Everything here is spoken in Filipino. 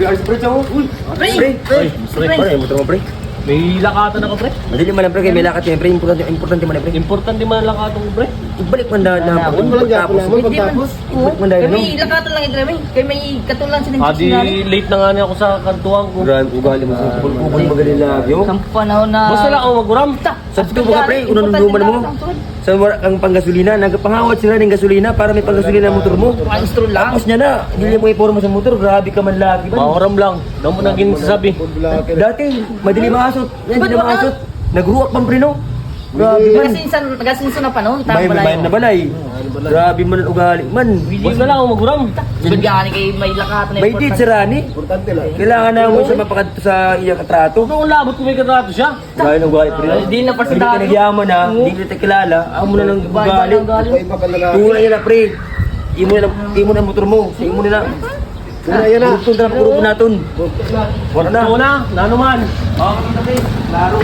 Alis pre, chow. Uy, pre. Pre, motor mo pre. May lakatan ako, pre. Madali man lang pre, kay may lakat yan pre. Importante man pre. Importante man ang lakatan ko, pre. Ibalik man na tapos. Hindi man. Ibalik man dahil no. Kami lakatan lang ito, kay may katulan sa Adi, late na nga niya ako sa kantuan ko. Grabe ugali mo sa kubol magaling lagi. Ang panahon na... Basta lang ako maguram. Sa ito mga pre, unang nunduman mo. Sa wala kang panggasolina, nagpangawat sila ng gasolina para may panggasolina ang motor mo. Pang-install lang. Tapos niya na, hindi mo iporma sa motor, grabe ka man lagi ba? Mahuram lang. Daw mo naging sasabi. Dati, madali makasot. Yan, hindi na makasot. Nagruwak pang preno. Grabe man. Nagasinsan na panahon. Bayan na balay. Grabe man ang ugali man. Basta lang ako maguram. Sabi nga kay may lakatan na May date si Rani. Kailangan na mo siya mapakadto sa iyang katrato. Kung labot ko may katrato siya. Grabe ng ugali preno. Hindi na Hindi ka personal. nagyaman na, hindi kita kilala. Ako mo na lang ugali. Tunay na pre. Imo na motor mo. Sa imo na. Tunay na. Gusto na grupo natin. Wala na. Ito na. Nano man. Okay, pre. Laro.